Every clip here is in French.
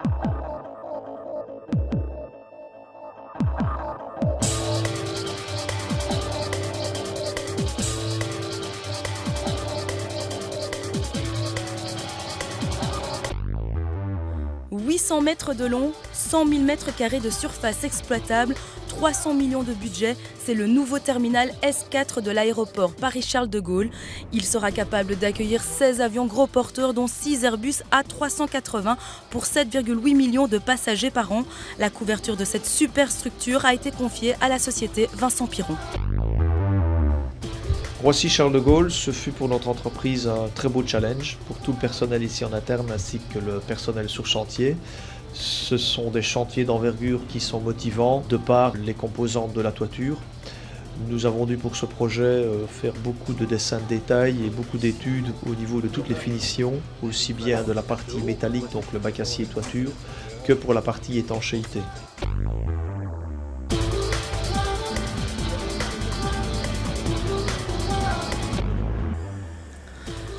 « 800 mètres de long, 100 000 mètres carrés de surface exploitable, 300 millions de budget, c'est le nouveau terminal S4 de l'aéroport Paris-Charles de Gaulle. Il sera capable d'accueillir 16 avions gros porteurs, dont 6 Airbus A380 pour 7,8 millions de passagers par an. La couverture de cette superstructure a été confiée à la société Vincent Piron. Roissy-Charles de Gaulle, ce fut pour notre entreprise un très beau challenge pour tout le personnel ici en interne ainsi que le personnel sur chantier. Ce sont des chantiers d'envergure qui sont motivants de par les composantes de la toiture. Nous avons dû pour ce projet faire beaucoup de dessins de détail et beaucoup d'études au niveau de toutes les finitions, aussi bien de la partie métallique, donc le bac acier toiture, que pour la partie étanchéité.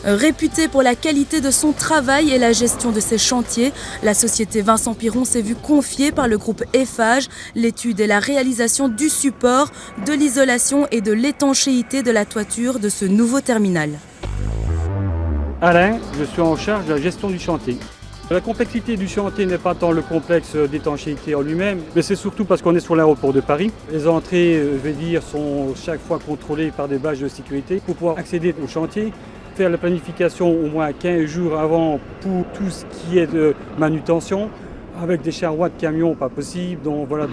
Réputée pour la qualité de son travail et la gestion de ses chantiers, la société Vincent Piron s'est vue confier par le groupe Eiffage l'étude et la réalisation du support, de l'isolation et de l'étanchéité de la toiture de ce nouveau terminal. Alain, je suis en charge de la gestion du chantier. La complexité du chantier n'est pas tant le complexe d'étanchéité en lui-même, mais c'est surtout parce qu'on est sur l'aéroport de Paris. Les entrées, sont chaque fois contrôlées par des badges de sécurité pour pouvoir accéder au chantier. Faire la planification au moins 15 jours avant pour tout ce qui est de manutention. Avec des charrois de camions, pas possible. Donc voilà,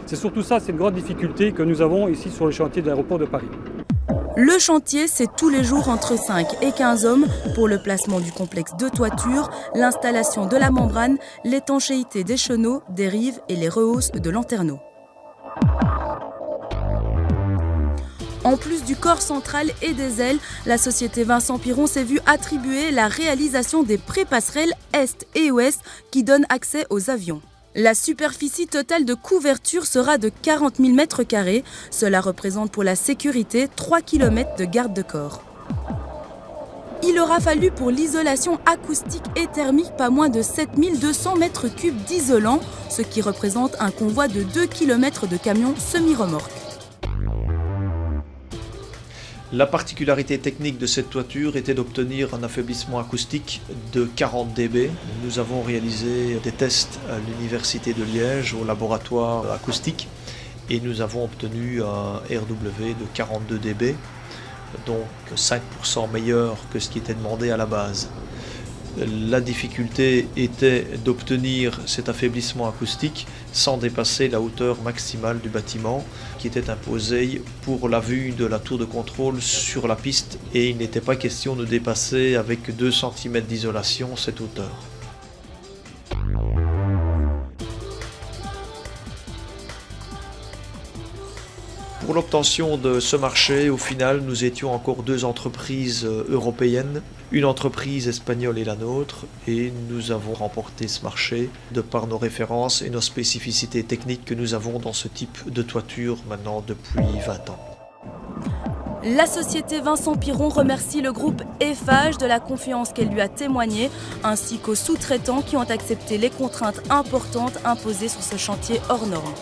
c'est surtout ça, c'est une grande difficulté que nous avons ici sur le chantier de l'aéroport de Paris. Le chantier, c'est tous les jours entre 5 et 15 hommes pour le placement du complexe de toiture, l'installation de la membrane, l'étanchéité des chenaux, des rives et les rehausses de lanterneaux. En plus du corps central et des ailes, la société Vincent Piron s'est vue attribuer la réalisation des pré-passerelles Est et Ouest qui donnent accès aux avions. La superficie totale de couverture sera de 40 000 m². Cela représente pour la sécurité 3 km de garde de corps. Il aura fallu pour l'isolation acoustique et thermique pas moins de 7 200 m³ d'isolant, ce qui représente un convoi de 2 km de camions semi-remorques. La particularité technique de cette toiture était d'obtenir un affaiblissement acoustique de 40 dB. Nous avons réalisé des tests à l'Université de Liège au laboratoire acoustique et nous avons obtenu un RW de 42 dB, donc 5% meilleur que ce qui était demandé à la base. La difficulté était d'obtenir cet affaiblissement acoustique sans dépasser la hauteur maximale du bâtiment qui était imposée pour la vue de la tour de contrôle sur la piste et il n'était pas question de dépasser avec 2 cm d'isolation cette hauteur. Pour l'obtention de ce marché, au final, nous étions encore 2 entreprises européennes, une entreprise espagnole et la nôtre, et nous avons remporté ce marché de par nos références et nos spécificités techniques que nous avons dans ce type de toiture maintenant depuis 20 ans. La société Vincent Piron remercie le groupe Eiffage de la confiance qu'elle lui a témoignée, ainsi qu'aux sous-traitants qui ont accepté les contraintes importantes imposées sur ce chantier hors norme.